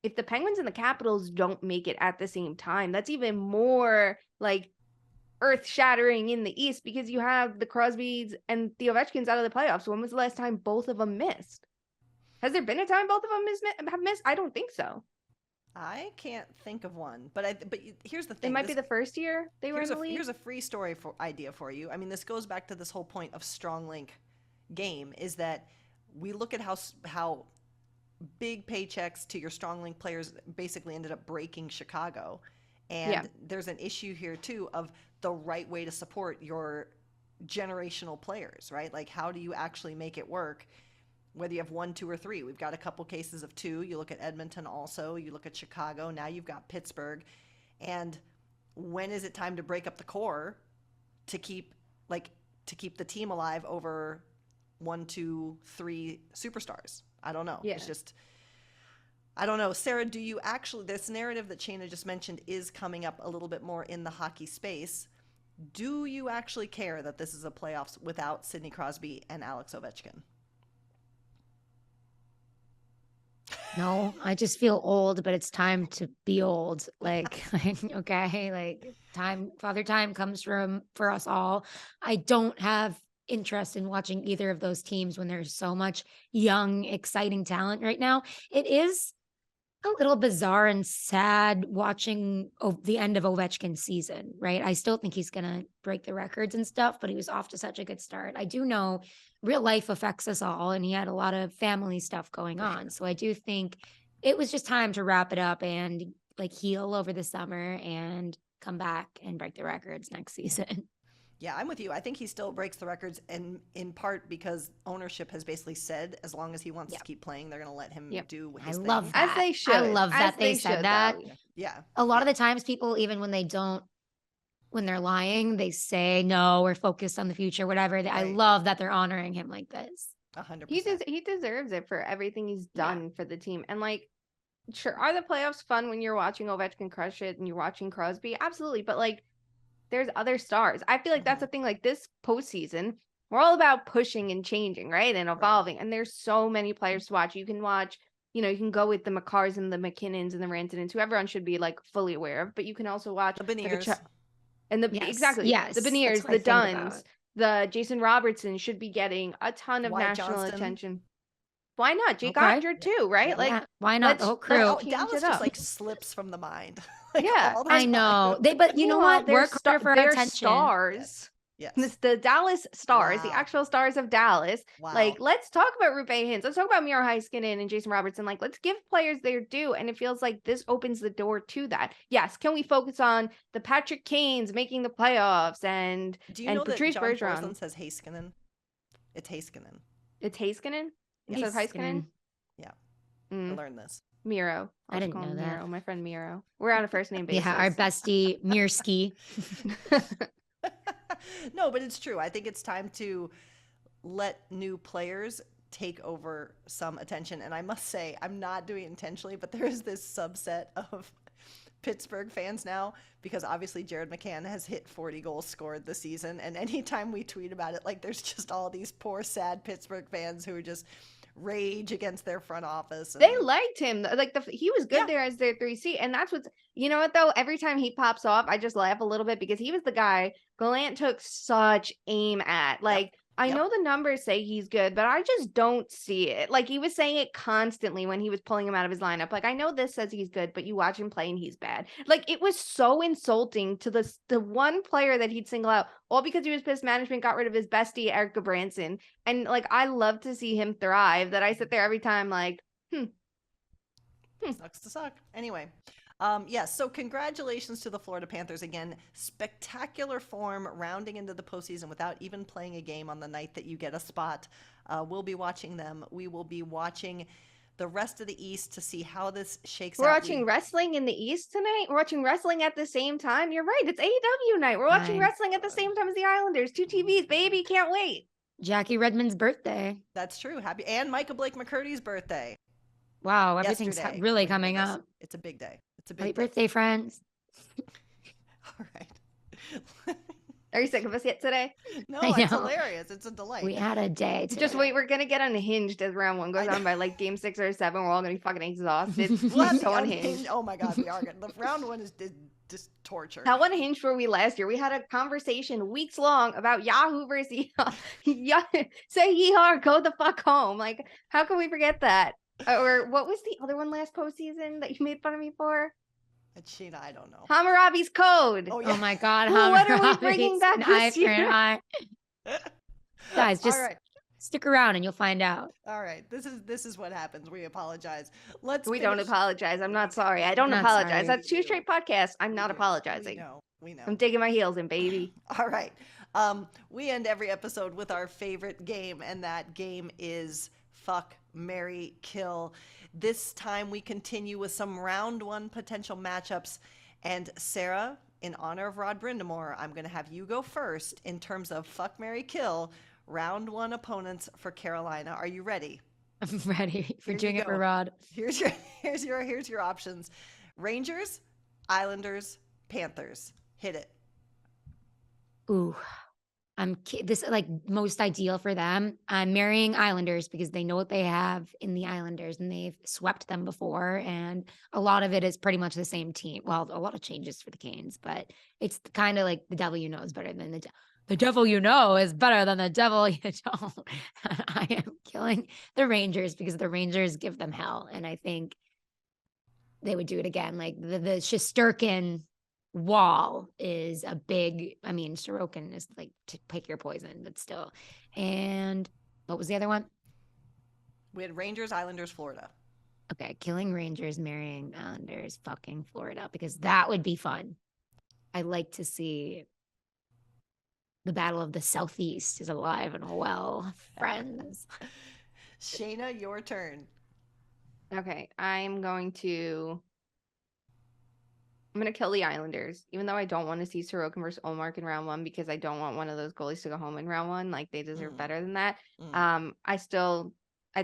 if the Penguins and the Capitals don't make it at the same time, that's even more like earth shattering in the East, because you have the Crosbys and the Ovechkins out of the playoffs. When was the last time both of them missed? Has there been a time both of them have missed? I don't think so. I can't think of one, but here's the thing. It might be the first year they were in the league. Here's a free story idea for you. I mean, this goes back to this whole point of strong link game, is that we look at how big paychecks to your strong link players basically ended up breaking Chicago. And there's an issue here too of the right way to support your generational players, right? Like, how do you actually make it work? Whether you have 1, 2, or 3, we've got a couple cases of 2. You look at Edmonton also, you look at Chicago, now you've got Pittsburgh. And when is it time to break up the core to keep the team alive over 1, 2, 3 superstars? I don't know. Yeah. It's just, I don't know. Sarah, do you actually, this narrative that Shayna just mentioned is coming up a little bit more in the hockey space. Do you actually care that this is a playoffs without Sidney Crosby and Alex Ovechkin? No, I just feel old, but it's time to be old. Like, okay, like Father Time comes for us all. I don't have interest in watching either of those teams when there's so much young, exciting talent right now. It is a little bizarre and sad watching the end of Ovechkin's season, right? I still think he's going to break the records and stuff, but he was off to such a good start. I do know real life affects us all, and he had a lot of family stuff going on. So I do think it was just time to wrap it up and like heal over the summer and come back and break the records next season. Yeah, I'm with you. I think he still breaks the records, and in part because ownership has basically said as long as he wants to keep playing, they're going to let him do his thing. Love that. As they should. I love that they said that. Yeah. A lot of the times people, even when they're lying, they say, no, we're focused on the future, whatever. I love that they're honoring him like this. 100%. He deserves it for everything he's done for the team. And like, sure, are the playoffs fun when you're watching Ovechkin crush it and you're watching Crosby? Absolutely. But like, there's other stars. I feel like that's the thing. Like this postseason, we're all about pushing and changing, right? And evolving. And there's so many players to watch. You can watch, you can go with the McCarrs and the McKinnons and the Rantanens, who everyone should be like fully aware of. But you can also watch the Beniers. And the Beniers, the Duns, the Jason Robertson should be getting a ton of national attention. Why not? Jake Oettinger too, right? Yeah, like, why not the whole crew? Dallas just like slips from the mind. I know. But you know what? Work harder for our attention. Stars. Yes. The Dallas Stars, the actual stars of Dallas. Wow. Like, let's talk about Rupe Hintz. Let's talk about Miro Heiskanen and Jason Robertson. Like, let's give players their due. And it feels like this opens the door to that. Yes. Can we focus on the Patrick Kanes making the playoffs and do you know Patrice that John Bergeron Forslund says Heiskanen? It's Heiskanen. It's Heiskanen instead of Heiskanen. Yeah, I learned this. Miro. I didn't know that. Miro, my friend Miro. We're on a first name basis. Yeah, our bestie Mirski. No, but it's true. I think it's time to let new players take over some attention. And I must say, I'm not doing it intentionally, but there is this subset of Pittsburgh fans now, because obviously Jared McCann has hit 40 goals scored this season. And anytime we tweet about it, like there's just all these poor, sad Pittsburgh fans who are just rage against their front office. They liked him. Like he was good there as their 3C. And that's what's, you know what though? Every time he pops off, I just laugh a little bit because he was the guy Gallant took such aim at. Like, I know the numbers say he's good, but I just don't see it. Like he was saying it constantly when he was pulling him out of his lineup. Like, I know this says he's good, but you watch him play and he's bad. Like, it was so insulting to the one player that he'd single out, all because he was pissed management got rid of his bestie, Eric Gabranson. And like, I love to see him thrive, that I sit there every time like, Sucks to suck. Anyway. Yes, so congratulations to the Florida Panthers again. Spectacular form rounding into the postseason without even playing a game on the night that you get a spot. We'll be watching them. We will be watching the rest of the East to see how this shakes out. We're watching wrestling in the East tonight. We're watching wrestling at the same time. You're right. It's AEW night. We're watching wrestling at the same time as the Islanders. 2 TVs, baby. Can't wait. Jackie Redmond's birthday. That's true. Happy. And Michael Blake McCurdy's birthday. Wow, everything's really coming up. It's a big day. It's a big Happy birthday, friends. All right. Are you sick of us yet today? No, I it's know. hilarious. It's a delight. We had a day today. Just wait, we're gonna get unhinged as round one goes I on by like game 6 or 7. We're all gonna be fucking exhausted. We'll have so the unhinged. Oh my God, we are good. The round one is just torture. How unhinged were we last year? We had a conversation weeks long about Yahoo versus Yeehaw. Say Yeehaw or go the fuck home. Like, how can we forget that? Or what was the other one last postseason that you made fun of me for? It's Shayna, I don't know. Hammurabi's Code. Oh, Oh my God. What are we Hammurabi's bringing back an this eye for an year? eye. Guys, just All right. stick around and you'll find out. All right. This is what happens. We apologize. Let's We don't finish- apologize. I'm not sorry. I don't Not apologize. sorry. That's 2 straight podcasts. I'm not We do. apologizing. We know. I'm digging my heels in, baby. All right. We end every episode with our favorite game, and that game is Fuck, Marry, Kill. This time we continue with some round one potential matchups. And Sarah, in honor of Rod Brindamore, I'm going to have you go first in terms of Fuck, Marry, Kill, round one opponents for Carolina. Are you ready? I'm ready for Here you doing it for go. Rod. Here's your options: Rangers, Islanders, Panthers. Hit it. Ooh, this is like most ideal for them. I'm marrying Islanders because they know what they have in the Islanders and they've swept them before. And a lot of it is pretty much the same team. Well, a lot of changes for the Canes, but it's kind of like the devil you know is better than the devil you know is better than the devil you don't. I am killing the Rangers because the Rangers give them hell. And I think they would do it again. Like the Shesterkin wall is a big, I mean, Sorokin is like to pick your poison, but still. And what was the other one? We had Rangers, Islanders, Florida. Okay, killing Rangers, marrying Islanders, fucking Florida, because that would be fun. I like to see the Battle of the Southeast is alive and well, friends. Shayna, your turn. Okay, I'm going to kill the Islanders, even though I don't want to see Sorokin versus Olmark in round one because I don't want one of those goalies to go home in round one. Like they deserve better than that. I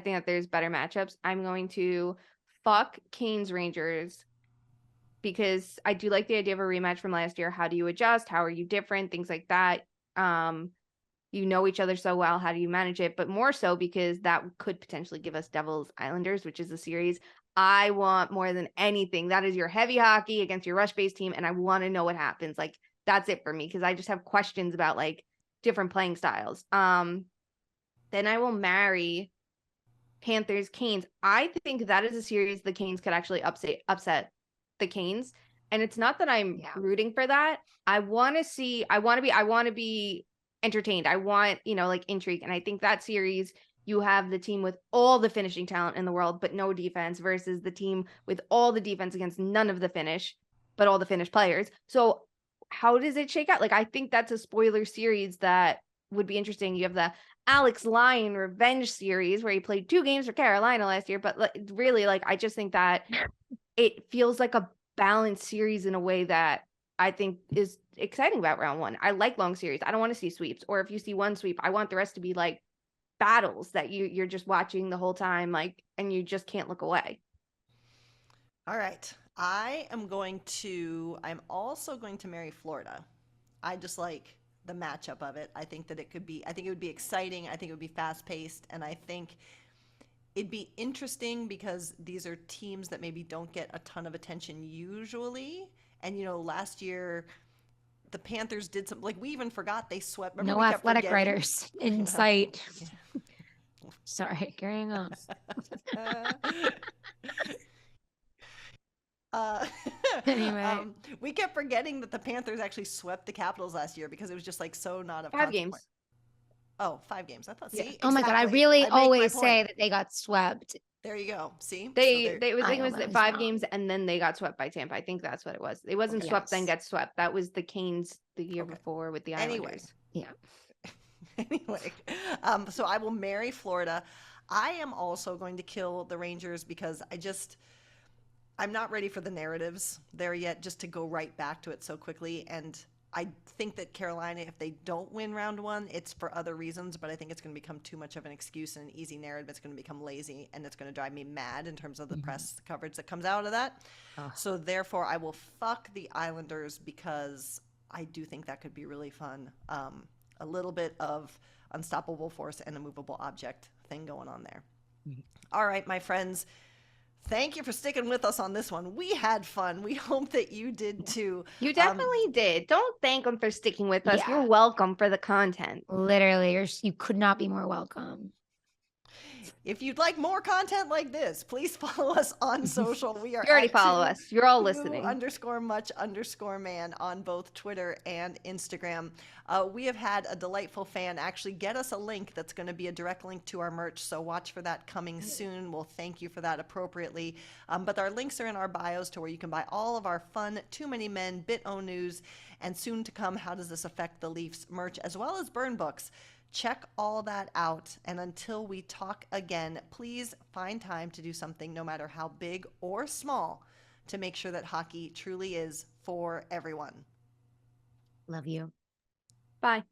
think that there's better matchups. I'm going to fuck Canes Rangers because I do like the idea of a rematch from last year. How do you adjust? How are you different? Things like that. You know each other so well. How do you manage it? But more so because that could potentially give us Devils Islanders, which is a series I want more than anything. That is your heavy hockey against your rush-based team, and I want to know what happens. Like, that's it for me, because I just have questions about, like, different playing styles. Then I will marry Panthers Canes. I think that is a series the Canes could actually upset the Canes. And it's not that I'm rooting for that. I want to be entertained. I want, like intrigue. And I think that series, you have the team with all the finishing talent in the world, but no defense versus the team with all the defense against none of the finish, but all the Finnish players. So how does it shake out? Like, I think that's a spoiler series that would be interesting. You have the Alex Lyon revenge series where he played 2 games for Carolina last year, but really, I just think that it feels like a balanced series in a way that I think is exciting about round one. I like long series. I don't want to see sweeps, or if you see one sweep, I want the rest to be like battles that you're just watching the whole time, and you just can't look away. All right. I'm also going to marry Florida. I just like the matchup of it. I think it would be exciting. I think it would be fast paced. And I think it'd be interesting because these are teams that maybe don't get a ton of attention usually. And, last year the Panthers did some, we even forgot they swept. No athletic writers in sight. Sorry, carrying on. Anyway, we kept forgetting that the Panthers actually swept the Capitals last year because it was just so not of 5 games. Oh, 5 games. I thought. Yeah. See, oh my God, I exactly. really I make my always point. say that they got swept. There you go. See, It was almost 5 wrong. games and then they got swept by Tampa. I think that's what it was. It wasn't Okay. swept then Yes. get swept. That was the Canes the year Okay. before with the Anyway. Islanders. Yeah. Anyway, so I will marry Florida. I am also going to kill the Rangers because I'm not ready for the narratives there yet, just to go right back to it so quickly. And I think that Carolina, if they don't win round one, it's for other reasons, but I think it's going to become too much of an excuse and an easy narrative. It's going to become lazy, and it's going to drive me mad in terms of the press coverage that comes out of that. Ugh. So therefore, I will fuck the Islanders because I do think that could be really fun. A little bit of unstoppable force and a movable object thing going on there. All right, my friends. Thank you for sticking with us on this one. We had fun. We hope that you did too. You definitely did. Don't thank them for sticking with us. Yeah. You're welcome for the content. Literally, you could not be more welcome. If you'd like more content like this, please follow us on social. We are You already at follow Two us. You're all Two listening. _much_man on both Twitter and Instagram. We have had a delightful fan actually get us a link that's going to be a direct link to our merch, so watch for that coming soon. We'll thank you for that appropriately. But our links are in our bios to where you can buy all of our fun Too Many Men, Bit-O News, and soon to come How Does This Affect the Leafs merch, as well as burn books. Check all that out. And until we talk again, please find time to do something, no matter how big or small, to make sure that hockey truly is for everyone. Love you. Bye.